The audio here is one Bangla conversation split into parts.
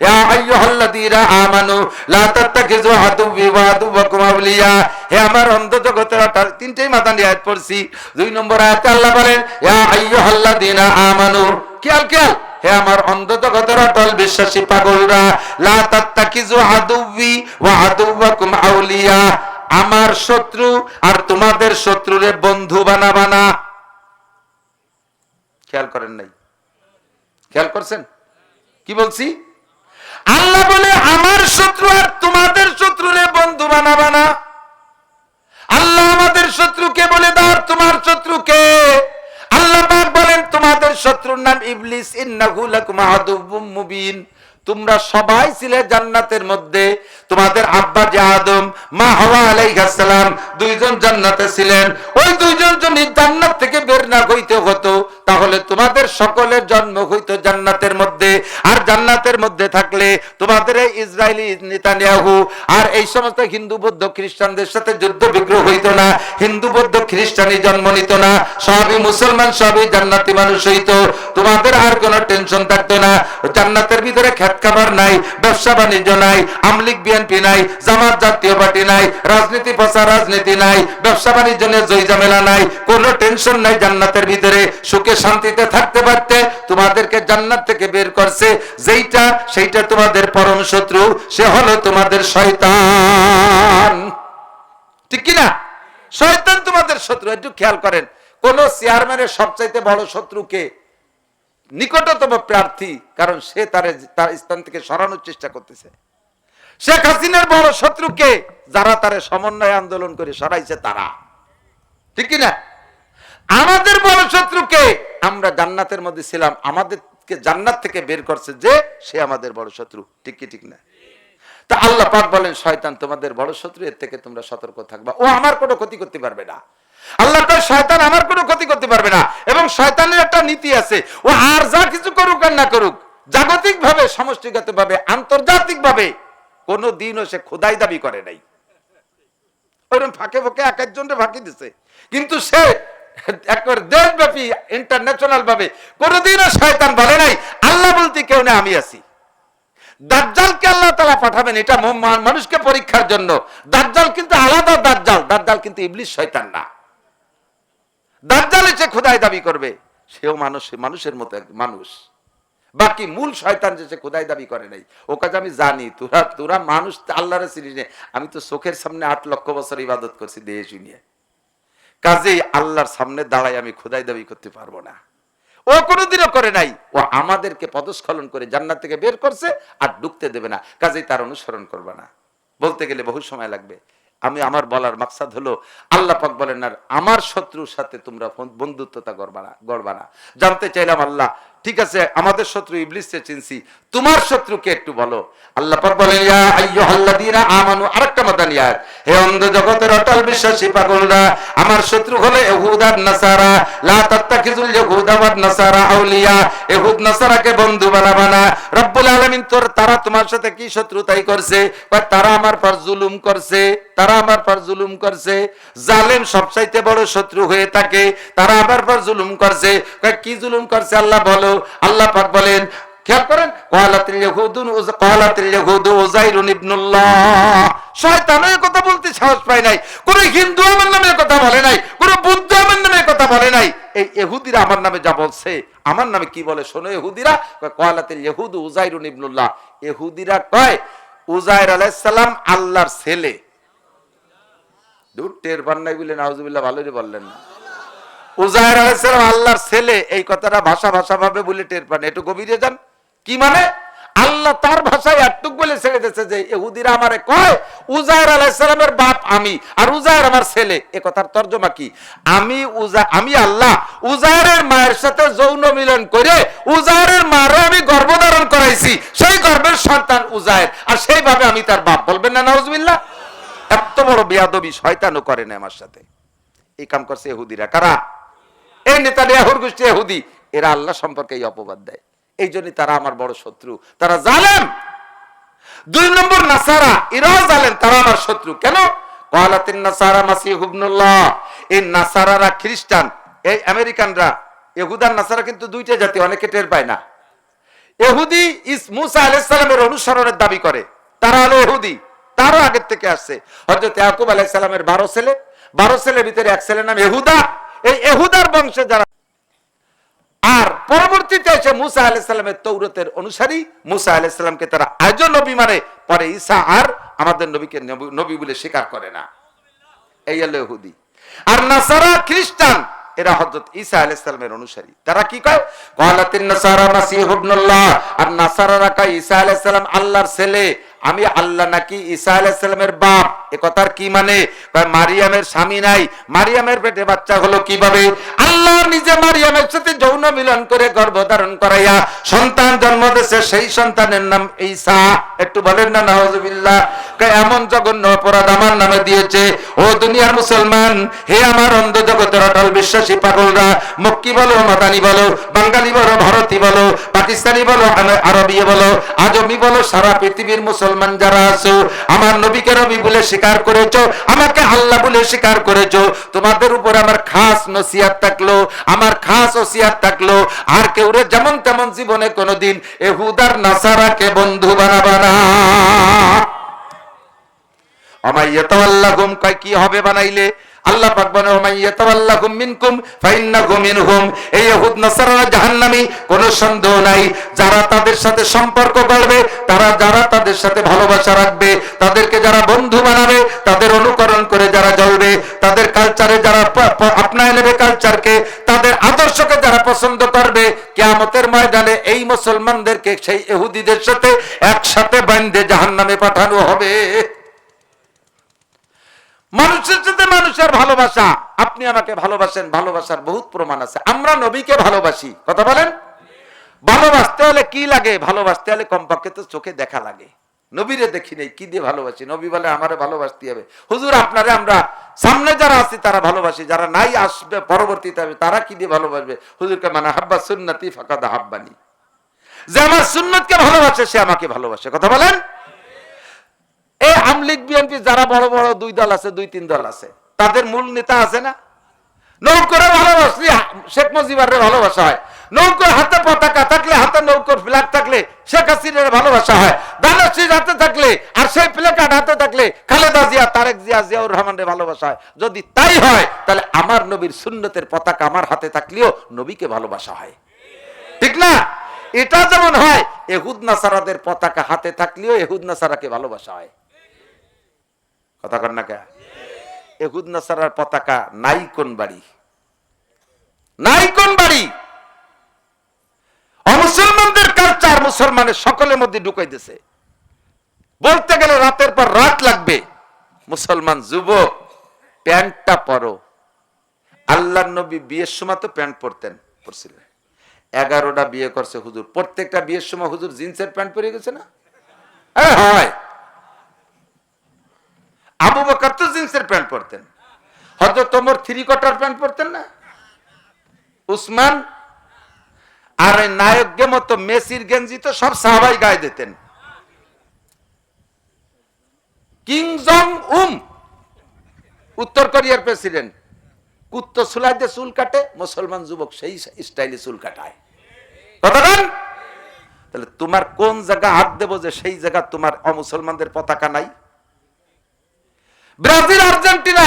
ইয়া আইয়ুহাল্লাযীনা আমানু লা তাত্তাখিযু আদুওয়ি ওয়া আদুওয়াকুম আউলিয়া। হে আমার অন্ধ জগতের তিনটেই মাদানী আয়াত পড়ছি। 2 নম্বর আয়াতে আল্লাহ বলেন ইয়া আইয়ুহাল্লাযীনা আমানু, খেয়াল হে আমার অন্ধ জগতের অটল বিশ্বাসী পাগলরা, লা তাত্তাখিযু আদুওয়ি ওয়া আদুওয়াকুম আউলিয়া, আমার শত্রু আর তোমাদের শত্রুরে বন্ধু বানাবা না। খেয়াল করেন নাই? খেয়াল করছেন কি বলছি? আল্লাহ বলে আমার শত্রু আর তোমাদের শত্রুরে বন্ধু বানাবা না। আল্লাহ আমাদের শত্রুকে বলে দাও তোমার শত্রুকে। আল্লাহ পাক বলেন তোমাদের শত্রুর নাম ইবলিস, ইন্নাহু লাকুম আদুউম মুবিন। তোমরা সবাই ছিলে জান্নাতের মধ্যে, তোমাদের আব্বা যে আদম, মা হাওয়া আলাইহিস সালাম, দুইজন জান্নাতে ছিলেন। ওই দুইজন যদি জান্নাত থেকে বের না হইতে হতো তাহলে তোমাদের সকলের জন্ম হইতো জান্নাতের মধ্যে। আর জান্নাতের মধ্যে থাকলে তোমাদের এই ইসরায়েলি নেতানিয়াহু আর এই সমস্ত হিন্দু বৌদ্ধ খ্রিস্টানদের সাথে যুদ্ধ বিগ্রহ হইতো না, হিন্দু বৌদ্ধ খ্রিস্টানি জন্ম নিত না, সবই মুসলমান, সবই জান্নাতি মানুষ হইতো। তোমাদের আর কোনো টেনশন থাকতো না। জান্নাতের ভিতরে খেত খাবার নাই, ব্যবসা বাণিজ্য নাই, আমলিগ বিএনপি নাই, জামাত জাতীয় পার্টি নাই, রাজনীতি পচা রাজনীতি নাই, ব্যবসা বাণিজ্য নিয়ে জয় ঝামেলা নাই, কোনো টেনশন নাই। জান্নাতের ভিতরে সুখে শান্তিতে থাকতে পারতে। তোমাদেরকে জান্নাত থেকে বের করছে সেইটা তোমাদের পরম শত্রু, সে হলো তোমাদের শয়তান। ঠিক কি না? শয়তান তোমাদের শত্রু। একটু খেয়াল করেন, কোন চেয়ারম্যানের সবচাইতে বড় শত্রু কে? নিকটতম প্রার্থী, কারণ সে তার স্থান থেকে সরানোর চেষ্টা করতেছে। শেখ হাসিনার বড় শত্রু কে? যারা তারে সমন্বয় আন্দোলন করে সরাইছে তারা। ঠিক কি না? আমাদের বড় শত্রু কে? আমরা জান্নাতের মধ্যে ছিলাম, আমাদেরকে জান্নাত থেকে বের করছে যে, সে আমাদের বড় শত্রু। ঠিক কি ঠিক না? তা আল্লাহ পাক বলেন শয়তান তোমাদের বড় শত্রু, এর থেকে তোমরা সতর্ক থাকবা। ও আমার কোনো ক্ষতি করতে পারবে না। আল্লাহ কয় শয়তান আমার কোনো ক্ষতি করতে পারবে না। এবং শয়তানের একটা নীতি আছে, ও আর যা কিছু করুক আর না করুক, জাগতিক ভাবে, সমষ্টিগত ভাবে, আন্তর্জাতিক ভাবে কোনো দিনও সে খোদাই দাবি করে নাই। ওইরকম ফাঁকে ফাঁকে এক একজনকে ফাঁকি দিছে, কিন্তু সে একবার দেশব্যাপী ইন্টারন্যাশনাল ভাবে কোনোদিনও শয়তান বলে নাই আল্লাহ বলতে কেউ না, আমি আছি। দাজ্জালকে আল্লাহ তাআলা পাঠাবেন এটা মানুষকে পরীক্ষার জন্য। দাজ্জাল কিন্তু আলাদা দাজ্জাল, দাজ্জাল কিন্তু ইবলিস শয়তান না। দাজ্জাল এসে খোদাই দাবি করবে, সেও মানুষের মতো মানুষ। বাকি মূল শয়তান যে সে খোদাই দাবি করে নাই। ও কাজে আমি জানি তোরা মানুষ আল্লাহরে চিনিস না। আমি তো চোখের সামনে 8 লক্ষ বছর ইবাদত করছি দেহে শুনিয়ে, কাজেই আল্লাহর সামনে দাঁড়াই আমি খোদাই দাবি করতে পারবো না। ও কোনোদিনও করে নাই। ও আমাদেরকে পদস্খলন করে জান্নাত থেকে বের করছে আর ঢুকতে দেবে না, কাজেই তার অনুসরণ করবে না। বলতে গেলে বহু সময় লাগবে। আমার বলার মাকসাদ হলো আল্লাহ পাক বলেন আর আমার শত্রুর সাথে তোমরা বন্ধুত্বতা গড়বা না। জানতে চাইলাম আল্লাহ ঠিক আছে আমাদের শত্রু ইবলিসকে চিনছি, তোমার শত্রুকে একটু বলো। আল্লাহ পাক বলেন ইয়া আইয়ুহাল্লাযীনা আমানু, আরেকটা মাদানী আয়াত, হে অন্ধ জগতের অটল বিশ্বাসী পাগলরা, আমার শত্রু হলো ইহুদ আর নাসারা, লা তাত্তাখিযুল ইহুদা ওয়ান নাসারা আউলিয়া, ইহুদ নাসারাকে বন্ধু বানাবা না। রব্বুল আলামিন তারা তোমার সাথে কি শত্রুতাই করছে? তারা আমার পর জুলুম করছে, তারা আমার পর জুলুম করছে। জালেম সবচাইতে বড় শত্রু হয়ে থাকে, তারা আমার পর জুলুম করছে। কি জুলুম করছে আল্লাহ বলো? আল্লাহ পাক বলেন, খেয়াল করেন, কালাতিল ইয়াহুদু উযাইরুন ইবনুল্লাহ। শয়তান এই কথা বলতে সাহস পায় নাই। কোন হিন্দু আমার নামে কথা বলে নাই, কোন বুদ্ধ আমার নামে কথা বলে নাই। এই ইহুদিরা আমার নামে যা বলছে, আমার নামে কি বলে শোনো। ইহুদিরা কালাতিল ইয়াহুদু উযাইরুন ইবনুল্লাহ, ইহুদিরা কয় উযাইর আলাইহিস সালাম আল্লাহর ছেলে। দূর টের পান নাই বলে নাউজুবিল্লাহ ভালোই বললেন না। উযাইর আলাইহিস সালাম আল্লাহর ছেলে, এই কথাটা ভাষা ভাবে বলে টের পান। একটু গভীরে যান। কি মানে? আল্লাহ তার ভাষায় একটুক বলে ছেড়ে দিয়েছে যে ইহুদিরা আমারে কয় উযাইর আলাইহিস সালামের বাপ আমি আর উযাইর আমার ছেলে। এ কথার তরজমা কি? আমি আল্লাহ উযাইরের মায়ের সাথে যৌন মিলন করে উযাইরের মারে আমি গর্ভধারণ করাইছি, সেই গর্ভের সন্তান উযাইর, আর সেইভাবে আমি তার বাপ। বলবেন না নাউজুবিল্লাহ? এত বড় বেয়াদবি শয়তানও করে না আমার সাথে। এই কাম করছে ইহুদিরা। কারা? এই নেতানিয়াহুর গোষ্ঠী ইহুদি। এরা আল্লাহ সম্পর্কে এই অপবাদ দেয়, এই জন্য তারা আমার বড় শত্রু, তারা জালেম। 2 নম্বর নাসারা, এরাও জালেম, তারা আমার শত্রু। কেন? কালাতিন নাসারা মাসিহ ইবনুল্লাহ, এই নাসারারা খ্রিস্টান, এই আমেরিকানরা, ইহুদার নাসারা কিন্তু দুইটা জাতি, অনেকে টের পায় না। ইহুদি মুসা আলাইহিস সালামের অনুসরণের দাবি করে, তারা হলো ইহুদি, তারও আগের থেকে আসছে। হযরত ইয়াকুব আলাইহিস সালামের 12 ছেলে, 12 ছেলের ভিতরে এক ছেলের নাম ইহুদা। এই ইহুদার বংশে যারা, আর পরবর্তীতে এসে মুসা আলাইহিস সালামের তৌরাতের অনুসারী, মুসা আলাইহিস সালামকে তারা আজও নবী মানে, পরে ঈসা আর আমাদের নবীকে নবী বলে স্বীকার করে না। এই হলো ইহুদি। আর নাসারা খ্রিস্টান, এরা হযরত ঈসা আলাইহিস সালামের অনুসারী। তারা কি কয়? ক্বালাতিন নাসারা মাসীহ ইবনুল্লাহ। আর নাসারারা কয় ঈসা আলাইহিস সালাম আল্লাহর ছেলে, আমি আল্লাহ নাকি ঈসা আলাইহিস সালামের বাপ। এ কথার কি মানে? কয় মারিয়ামের স্বামী নাই, মারিয়ামের পেটে বাচ্চা হলো কিভাবে? আল্লাহ নিজে মারিয়ামের সাথে যৌন মিলন করে গর্ভধারণ করাইয়া সন্তান জন্ম দিয়েছে, সেই সন্তানের নাম ঈসা। একটু বলেন না নাউজুবিল্লাহ। কয় এমন জঘন্য অপরাধ আমার নামে দিয়েছে। ও দুনিয়ার মুসলমান, হে আমার অন্ধ জগতের অটল বিশ্বাসী পাগলরা, মক্কি বলো, মাদানি বলো, বাঙালি বলো, ভারতী বলো, পাকিস্তানি বলো, আরবি বলো, আজমি বলো, সারা পৃথিবীর মুসলমান যারা আছো, আমার নবীকে নবী বলে স্বীকার করেছো, আমাকে আল্লাহ বলে স্বীকার করেছো, তোমাদের উপর আমার খাস নসিহত থাকলো, আমার খাস ওসিয়ত থাকলো, আর কেউ রে যেমন তেমন জীবনে কোনোদিন ইহুদার নাসারাকে বন্ধু বানাবা না। আমাইয়াতাওয়াল্লাহুম, কয় কি হবে বানাইলে? আল্লাহ পাক বলেন আমাইয়াতাওয়াল্লাহুম মিনকুম ফাইন্নাহু মিনহুম। এই ইহুদ নাসারা জাহান্নামী, কোনো সন্দেহ নাই। যারা তাদের সাথে সম্পর্ক করবে, তারা যারা তাদের সাথে ভালোবাসা রাখবে, তাদেরকে যারা বন্ধু বানাবে, তাদের অনুকরণ করে যারা চলবে, তাদের কালচারে যারা আপনায় নেবে কালচারকে, তাদের আদর্শকে যারা পছন্দ করবে, কিয়ামতের ময়দানে এই মুসলমানদেরকে সেই ইহুদিদের সাথে একসাথে বাঁধে জাহান্নামে পাঠানো হবে। মানুষের সাথে মানুষের ভালোবাসা, আপনি আমাকে ভালোবাসেন, ভালোবাসার বহুত প্রমাণ আছে। আমরা নবীকে ভালোবাসি, কথা বলেন। ভালোবাসতে হলে কি লাগে? ভালোবাসতে হলে কমপক্ষে তো চোখে দেখা লাগে। নবীরে দেখি নেই, কি দিয়ে ভালোবাসি? নবী বলে আমারে ভালোবাসতে হবে। হুজুর আপনারে আমরা সামনে যারা আছি তারা ভালোবাসি, যারা নাই আসবে পরবর্তীতে হবে, তারা কি দিয়ে ভালোবাসবে? হুজুরকে মানে হাব্বা সুন্নতি ফাকাদ হাব্বানি। যে আমার সুন্নতকে ভালোবাসে সে আমাকে ভালোবাসে, কথা বলেন। এই আমলিগ বিএনপি যারা বড় বড় দুই দল আছে, দুই তিন দল আছে, তাদের মূল নেতা আছে না? নৌকরে ভালোবাসলে শেখ মুজিবের ভালোবাসা হয়, নৌকোর হাতে পতাকা থাকলে, হাতে নৌকোর ফ্ল্যাগ থাকলে শেখ হাসিনার ভালোবাসা হয়, দানাশির হাতে থাকলে আর সেই প্লেকার্ড হাতে থাকলে খালেদা জিয়া, তারেক জিয়া, জিয়াউর রহমানের ভালোবাসা হয়। যদি তাই হয় তাহলে আমার নবীর সুন্নতের পতাকা আমার হাতে থাকলেও নবীকে ভালোবাসা হয়, ঠিক না? এটা যেমন হয় ইহুদ নাসারাদের পতাকা হাতে থাকলেও ইহুদ নাসারাকে ভালোবাসা হয়, কথা কর না কে? ইহুদ নাসারার পতাকা নাই কোন বাড়ি, নাই কোন বাড়ি। অমুসলমানদের কালচার মুসলমানের সকলের মধ্যে ঢুকাই দিয়েছে। বলতে গেলে রাতের পর রাত লাগবে। মুসলমান যুবক, প্যান্টটা পরো। আল্লাহর নবী বিয়ের সময় তো প্যান্ট পরছিলেন। 11টা বিয়ে করছে হুজুর, প্রত্যেকটা বিয়ের সময় হুজুর জিন্সের প্যান্ট পরে গেছে না? হয়। আবু বকর তো জিন্সের প্যান্ট পরতেন, হযরত ওমর 3/4 প্যান্ট পরতেন না? উসমান আর নায়ককে মতো মেসির গেঞ্জি তো সব সাহাবাই গায়ে দিতেন। কিং জং উত্তর কোরিয়ার প্রেসিডেন্ট, কুত্তো সুলাই দিয়ে চুল কাটে, মুসলমান যুবক সেই স্টাইলে চুল কাটায়, কথা বলেন। তাহলে তোমার কোন জায়গা হাত দেবো যে সেই জায়গা তোমার অমুসলমানদের পতাকা নাই? ব্রাজিল, আর্জেন্টিনা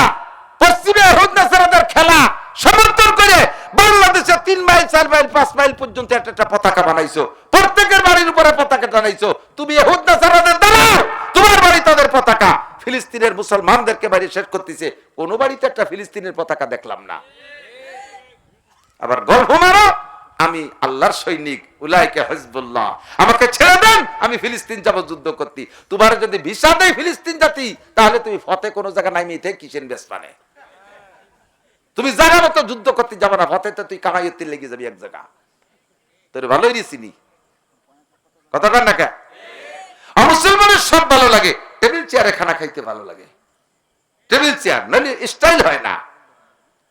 পশ্চিমে ইহুদ নাসারাদের খেলা সমর্থন করে বাংলাদেশে 3 মাইল 4 মাইল 5 মাইল পর্যন্ত একটা পতাকা বানাইছো, প্রত্যেকের বাড়ির উপরে পতাকা টানাইছো। তুমি ইহুদ নাসারাদের দালাল, তোমার বাড়ি তাদের পতাকা। ফিলিস্তিনের মুসলমানদেরকে বাড়ি শেষ করতেছে, কোন বাড়িতে একটা ফিলিস্তিনের পতাকা দেখলাম না। আবার গল্প মারো আমি আল্লাহর সৈনিক, উলাইকা হিজবুল্লাহ, আমাকে ছেড়ে দেন, আমি ফিলিস্তিন যাব যুদ্ধ করতে। তোমার যদি ভিসা দেয় ফিলিস্তিন জাতি, তাহলে তুমি ফতে কোন জায়গা নাই মিতে কিসেন বেসপানে, তুমি জায়গা মতো যুদ্ধ করতে যাবে না। ফতেতে তুই কামাইতে লেগে যাবি এক জায়গা, তোর ভালোই রিসিনি, কথা বল না কে? মুসলমানের সব ভালো লাগে, টেবিল চেয়ারে খানা খাইতে ভালো লাগে, টেবিল চেয়ার নইলে স্টাইল হয় না।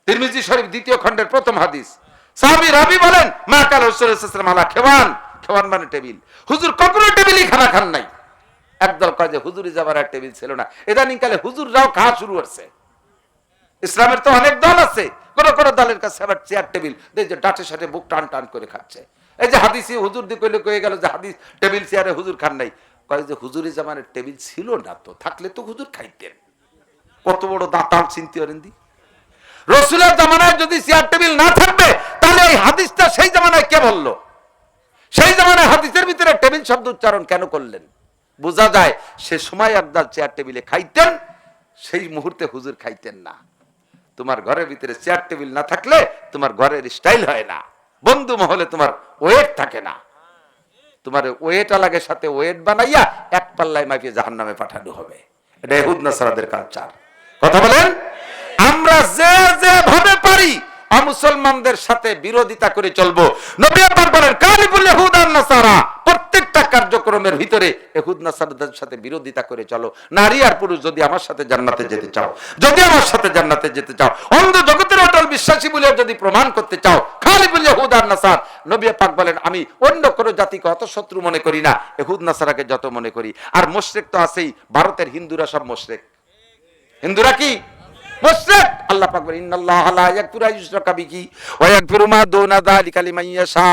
তিরমিজি শরীফ 2য় খণ্ডের 1ম হাদিস, সাহাবী রাবি বলেন মা কাল রাসূলুল্লাহ সাল্লাল্লাহু আলাইহি ওয়াসাল্লাম আলা খেওয়ান, খেওয়ান মানে টেবিল। হুজুর কখনো টেবিলই খানা খান নাই। একদল কয় যে হুজুরি যাবার আর টেবিল ছিল না। ইদানিং কালে হুজুররাও খাওয়া শুরু করছে। ইসলামের তো অনেক দল আছে, কোন কোন দলের কাছে আবার চেয়ার টেবিল, যে ডাটে সাথে বুক টান টান করে খাচ্ছে। এই যে হাদিসে হুজুর দিয়ে কইলে কয়ে গেল যে হাদিস টেবিল চেয়ারে হুজুর খান নাই, কয় যে হুজুরি জামানের টেবিল ছিল না, তো থাকলে তো হুজুর খাইতেন। কত বড় দাঁতাল চিনতে পারেন দি। রসুলের জামানায় যদি চেয়ার টেবিল না থাকবে তাহলে এই হাদিসটা সেই জামানায় কে বললো? সেই জামানায় হাদিসের ভিতরে টেবিল শব্দ উচ্চারণ কেন করলেন? বোঝা যায় সে সময় আপনার চেয়ার টেবিলে খাইতেন, সেই মুহূর্তে হুজুর খাইতেন না। তোমার ঘরের ভিতরে চেয়ার টেবিল না থাকলে তোমার ঘরের স্টাইল হয় না, বন্ধু মহলে তোমার ওয়েট থাকে না, তোমার ওয়েট আলাগের সাথে ওয়েট বানাইয়া এক পাল্লায় মাইকে জাহান্নামে পাঠানো হবে। এটা ইহুদ নাসারাদের কালচার। কথা বলেন। আমরা যে যে ভাবে পারি মুসলমানদের সাথে বিরোধিতা করে চলবো। নবী পাক বলেন কালিবুল ইহুদ আন নাসারা, প্রত্যেকটা কার্যক্রমের ভিতরে ইহুদ নাসারাদের সাথে বিরোধিতা করে চলো। নারী আর পুরুষ যদি আমার সাথে জান্নাতে যেতে চাও, যদি আমার সাথে জান্নাতে যেতে চাও, অন্ধ জগতের অটল বিশ্বাসী বলে যদি প্রমাণ করতে চাও, কালিবুল ইহুদ আন নাসার, নবী পাক বলেন আমি অন্য কোনো জাতিকে অত শত্রু মনে করি না, ইহুদ নাসারাকে যত মনে করি। আর মুশরিক তো আছেই, ভারতের হিন্দুরা সব মুশরিক। হিন্দুরা কি মুশরিক? আল্লাহ পাক বলেন ইন্নাল্লাহা লা ইয়াগফিরু আন ইউশরাকা বিহি ওয়া ইয়াগফিরু মা দুনা যালিকা লিমান ইয়াশা।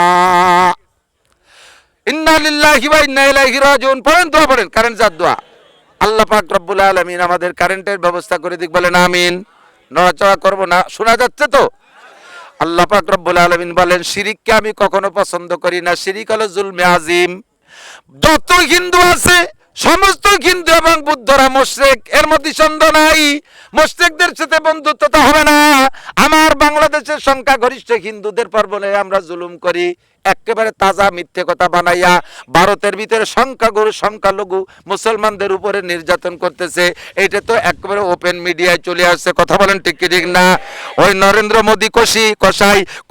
ইন্না লিল্লাহি ওয়া ইন্না ইলাইহি রাজিউন পড়েন, দোয়া পড়েন, কারেন্ট যার দোয়া। আল্লাহ পাক রব্বুল আলামিন আমাদের কারেন্টের ব্যবস্থা করে দিক, বলেন আমিন। নড়াচড়া করব না, শোনা যাচ্ছে তো? আল্লাহ পাক রব্বুল আলামিন বলেন শিরিককে আমি কখনো পছন্দ করি না, শিরিক হলো জুলমে আযীম। যত হিন্দু আছে সমস্ত হিন্দু এবং বুদ্ধরা মুশরিক, এর মধ্যে সন্দেহ নাই। মুশরিকদের সাথে বন্ধুত্ব হবে না। আমার বাংলাদেশের সংখ্যা গরিষ্ঠ হিন্দুদের পর বলে আমরা জুলুম করি, একেবারে তাজা মিথ্যে কথা বানাইয়া ভারতের ভিতরে সংখ্যাগুরু সংখ্যালঘু মুসলমানদের উপরে নির্যাতন করতেছে। এটা তো একেবারে ওপেন মিডিয়ায় চলে আসছে। কথা বলেন ঠিক কি ঠিক না? ওই নরেন্দ্র মোদী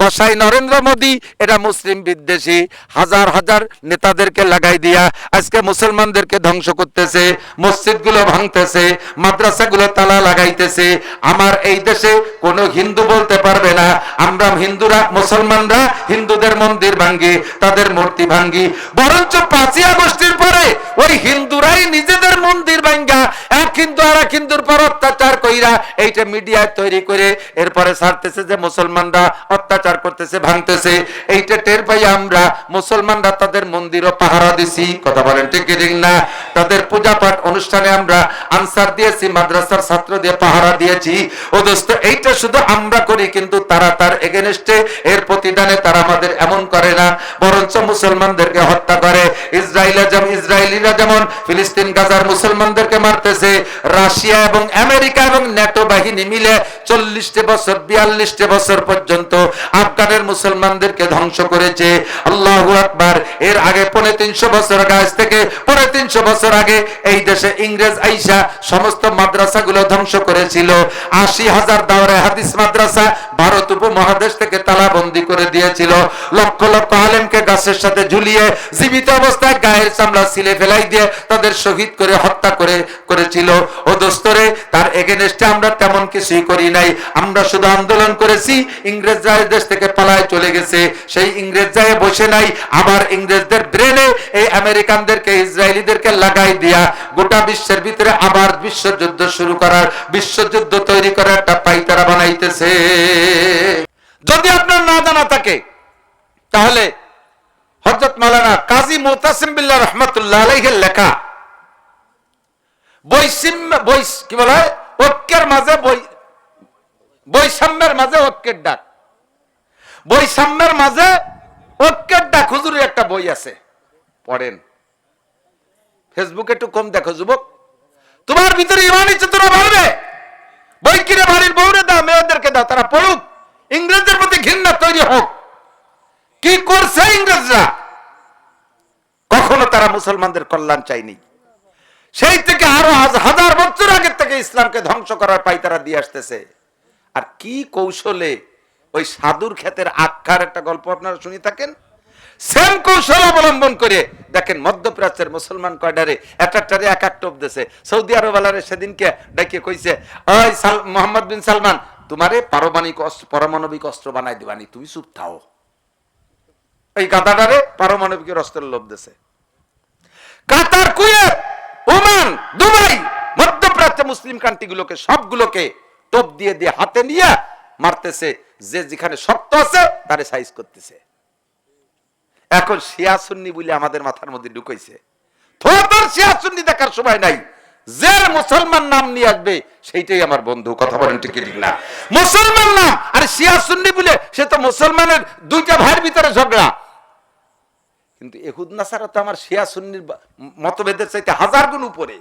কসাই নরেন্দ্র মোদী এটা মুসলিম বিদ্বেষী, হাজার হাজার নেতাদেরকে লাগাই দিয়া আজকে মুসলমানদেরকে ধ্বংস করতেছে, মসজিদগুলো ভাঙতেছে, মাদ্রাসাগুলো তালা লাগাইতেছে। আমার এই দেশে কোনো হিন্দু বলতে পারবে না আমরা হিন্দুরা, মুসলমানরা হিন্দুদের মন্দির ভাঙ্গি, তাদের মূর্তি ভাঙ্গি। বরঞ্চ 5ই আগস্টের পরে ওই হিন্দুরাই নিজেদের মন্দির ভাঙ্গা এক হিন্দু আর এক হিন্দুর পর অত্যাচার কইরা এইটা মিডিয়ায় তৈরি করে এরপরে ছাড়তেছে যে মুসলমানরা অত্যাচার করতেছে, ভাঙতেছে। এইটা টের পাই আমরা, মুসলমানরা তাদের মন্দিরও পাহারা দিছি। কথা বলেন ঠিক ঠিক না? তাদের পূজা পাঠ অনুষ্ঠানে আমরা আনসার দিয়েছি, মাদ্রাসার ছাত্র দিয়ে পাহারা দিয়েছি। ও দোস্ত, এইটা শুধু আমরা করি, কিন্তু তারা তার এগেনস্টে এর প্রতিদানে তারা আমাদের এমন করে না, বরঞ্চ মুসলমানদেরকে হত্যা করে। ইসরায়েলিরা যেমন ফিলিস্তিন গাজার মুসলমানদেরকে মারতেছে, রাশিয়া এবং আমেরিকা এবং ন্যাটো বাহিনী মিলে 40 বছর 42 বছর পর্যন্ত আফগানের মুসলমানদেরকে ধ্বংস করেছে। আল্লাহু আকবার। এর আগে 350 বছর আগে, আজ থেকে 350 বছর আগে এই দেশে ইংরেজ আইসা সমস্ত মাদ্রাসাগুলো ধ্বংস করেছিল। 80,000 দাওরায়ে হাদিস মাদ্রাসা ভারত উপমহাদেশ থেকে তালাবন্দি করে দিয়েছিল। লক্ষ লক্ষ আলেমকে গাছের সাথে ঝুলিয়ে জীবিত অবস্থায় গায়ের চামড়া ছিলে ফেলাই দিয়ে তাদের শহীদ করে হত্যা করেছিল। ও দোস্তরে, তার এগেনস্টে আমরা তেমন কিছুই করি নাই। আমরা শুধু আন্দোলন করেছি। ইংরেজরা দেশ থেকে পালায় চলে গেছে, সেই ইংরেজরা বসে নাই, আবার ইংরেজদের ব্রেনে এই আমেরিকানদেরকে ইসরায়েলিদেরকে লাগাই দিয়া গোটা বিশ্বের ভিতরে আবার বিশ্বযুদ্ধ শুরু করার, বিশ্বযুদ্ধ তৈরি করার একটা পাইতারা বানাইতেছে। যদি আপনার না জানা থাকে তাহলে হযরত মাওলানা কাজী মুতাসিম বিল্লাহ রাহমাতুল্লাহ আলাইহির লেখা কি বলা হয়, ঐক্যের মাঝে বৈষম্যের মাঝে ঐক্যের ডাক, বৈষম্যের মাঝে ঐক্যের ডাক, হুজুরের একটা বই আছে, পড়েন। ফেসবুকে একটু কম দেখো যুবক, তোমার ভিতরে ইমানি চেতনা বাড়বে। বই কিনে বাড়ির বউরে দাও, মেয়েদেরকে দাও, তারা পড়ুক, ইংরেজদের প্রতি ঘৃণা তৈরি হোক। কি করছে ইংরেজরা? কখনো তারা মুসলমানদের কল্যাণ চায়নি। সেই থেকে আরো হাজার বছর আগে থেকে ইসলামকে ধ্বংস করার পাইতারা দিয়ে আসতেছে। আর কি কৌশলে, ওই সাধুর ক্ষেতের আখ্যার একটা গল্প আপনারা শুনে থাকেন, সেম কৌশল অবলম্বন করে দেখেন মধ্যপ্রাচ্যের মুসলমান কয়ডারে একটারে এক এক টোপ দিয়েছে। সৌদি আরব আলারে সেদিনকে ডেকে কইছে, ওই মোহাম্মদ বিন সালমান, তোমারে পারমাণবিক অস্ত্র বানাই দিবানি, তুমি চুপ থাও। এই গাদাটারে পারমাণবিক অস্ত্রের লোভ দিয়েছে। কাতার, কুয়েত, ওমান, দুবাই, মধ্যপ্রাচ্য মুসলিম কান্ট্রিগুলোকে সবগুলোকে টোপ দিয়ে দিয়ে হাতে নিয়ে মারতেছে, যে যেখানে শক্ত আছে তারে সাইজ করতেছে। এখন শিয়া সুন্নি বলে আমাদের মাথার মধ্যে ঢুকাইছে। তোর শিয়া সুন্নি দেখার সময় নাই, যে মুসলমান নাম নিয়ে আসবে সেইটাই আমার বন্ধু। কথা বলেন ঠিক না? মুসলমান নাম আর শিয়া সুন্নি বলে সে তো মুসলমানের দুইটা ভাইয়ের ভিতরে ঝগড়া। কিন্তু ইহুদ নাসারা তো আমার শিয়া সুন্নির মতভেদের চাইতে 1000 গুণ উপরে।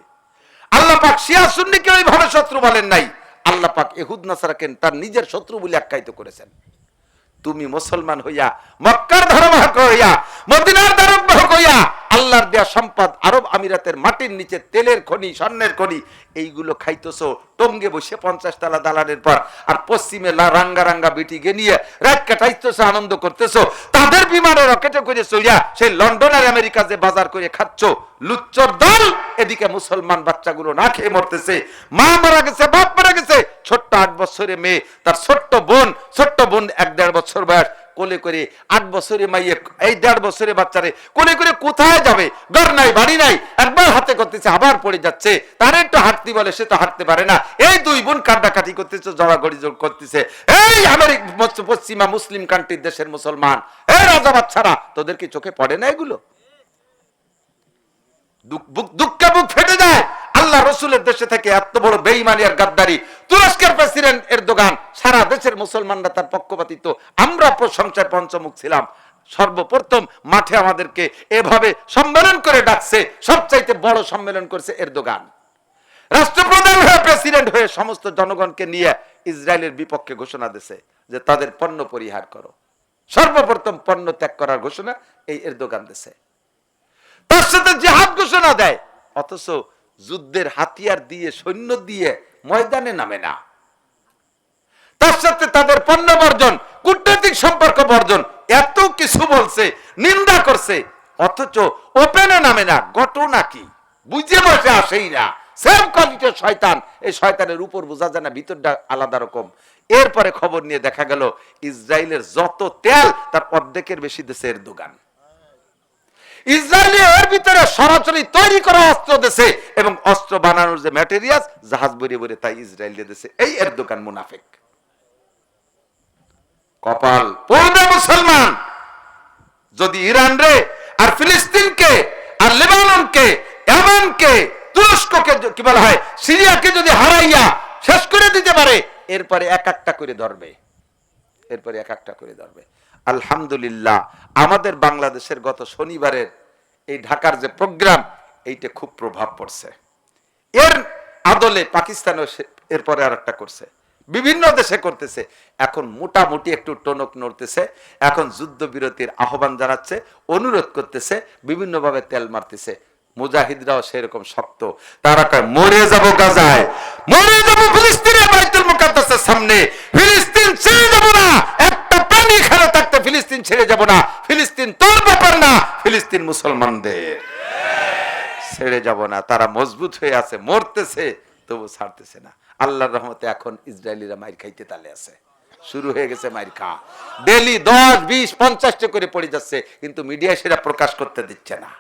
আল্লাহ পাক শিয়া সুন্নিকে ওইভাবে শত্রু বলেন নাই, আল্লাহ পাক ইহুদ নাসারাকে তার নিজের শত্রু বলে আখ্যায়িত করেছেন। তুমি মুসলমান হইয়া, মক্কার ধারবাহক হইয়া, মদিনার ধারবাহক হইয়া, আল্লাহর দেয়া সম্পদ আরব আমিরাতের মাটির নিচে তেলের খনি, স্বর্ণের খনি, এইগুলো খাইতেছো টঙ্গে বসে 50 তলা দালানের পর, আর পশ্চিমে রাঙ্গা রাঙ্গা বিটিকে নিয়ে রাত কাটাইতেছো, আনন্দ করতেছো। তাদের বিমানে রকেটে করে চলিয়া সেই লন্ডন আর আমেরিকা যে বাজার করে খাচ্ছ, লুচ্চর দল। এদিকে মুসলমান বাচ্চাগুলো না খেয়ে মরতেছে, মা মারা গেছে, বাপ মারা গেছে, ছোট্ট 8 বছরের মেয়ে, তার ছোট্ট বোন 1.5 বছর বয়স, কোলে করে 8 বছরের মাইয়ে, এই 1.5 বছরের বাচ্চারে কোলে করে কোথায় যাবে? ঘর নাই, বাড়ি নাই, একবার হাতে করতেছে আবার পড়ে যাচ্ছে, তার একটু হাঁটতে বলে সে তো হাঁটতে পারে না। এই 2 বোন কান্দাকাটি করতেছে, জড়াগড়ি জোর করতেছে। এই পশ্চিমা মুসলিম কান্ট্রির দেশের মুসলমান, এই রাজা বাচ্চারা, তোদের কি চোখে পড়ে না এগুলো? দুঃখে বুক ফেটে যায়। আল্লাহ রসুলের দেশে থেকে এত বড় বেঈমানি আর গাদ্দারি। তুরস্কের প্রেসিডেন্ট এরদোগান সারা দেশের মুসলমানরা তার পক্ষপাতিত্ব, আমরা প্রশংসায় পঞ্চমুখ ছিলাম। সর্বপ্রথম মাঠে আমাদেরকে এভাবে সম্মেলন করে ডাকছে, সবচাইতে বড় সম্মেলন করেছে এরদোগান। রাষ্ট্রপ্রধান হয়ে, প্রেসিডেন্ট হয়ে সমস্ত জনগণকে নিয়ে ইসরায়েলের বিপক্ষে ঘোষণা দিয়েছে যে তাদের পণ্য পরিহার করো। সর্বপ্রথম পণ্য ত্যাগ করার ঘোষণা এই এরদোগান দিয়েছে। তার সাথে জিহাদ ঘোষণা দেয়, অথচ যুদ্ধের হাতিয়ার দিয়ে, সৈন্য দিয়ে ময়দানে নামে না। তার সাথে তাদের পণ্য বর্জন, কূটনৈতিক সম্পর্ক বর্জন, এত কিছু বলছে, নিন্দা করছে, অথচ ওপেনে নামে না। ঘটনা কি? বুঝে বসে আসেই না। সেম কোয়ালিটির শয়তান। এই শয়তানের উপর বোঝা যায় না, ভিতরটা আলাদা রকম। এরপরে খবর নিয়ে দেখা গেল ইসরায়েলের যত তেল তার অর্ধেকের বেশি দেশে এরদোগান। ইসরায়েল এর ভিতরে সরাসরি তৈরি করা অস্ত্র দেশে, এবং অস্ত্র বানানোর যে ম্যাটেরিয়াল জাহাজ বরে বরে তাই ইসরায়েল দেশে। এই এরদোগান মুনাফিক। কপাল পড়বে মুসলমান যদি ইরান রে, আর ফিলিস্তিনকে, আর লেবাননকে, ইয়ামানকে, তুরস্ককে, কি বলা হয়, সিরিয়াকে যদি হারাইয়া শেষ করে দিতে পারে, এরপরে এক একটা করে ধরবে, এরপরে এক একটা করে ধরবে। আলহামদুলিল্লাহ, আমাদের বাংলাদেশের গত শনিবারের এই ঢাকার যে প্রোগ্রাম, এইটা খুব প্রভাব পড়ছে। এর আদলে পাকিস্তানও এরপরে আর একটা করছে, বিভিন্ন দেশে করতেছে। এখন মোটামুটি একটু টনক নড়তেছে, এখন যুদ্ধবিরতির আহ্বান জানাচ্ছে, অনুরোধ করতেছে, বিভিন্ন ভাবে তেল মারতেছে। মুজাহিদরাও সেরকম শক্ত, তারা কয় মরে যাব গাজায়, মরে যাব ফিলিস্তিনের বাইতুল মুকাদ্দাসের সামনে, ফিলিস্তিন ছেড়ে যাব না, একটা পানি খেলে থাকতে ফিলিস্তিন ছেড়ে যাব না। ফিলিস্তিন তোর ব্যাপার না, ফিলিস্তিন মুসলমানদের, ছেড়ে যাব না। তারা মজবুত হয়ে আছে, মরতেছে তবু ছাড়তেছে না। আল্লাহর রহমতে এখন ইসরায়েলিরা মাইর খাইতে তালে আছে, শুরু হয়ে গেছে মাইর খাওয়া। ডেলি 10, 20, 50 করে পড়ে যাচ্ছে, কিন্তু মিডিয়া সেটা প্রকাশ করতে দিচ্ছে না।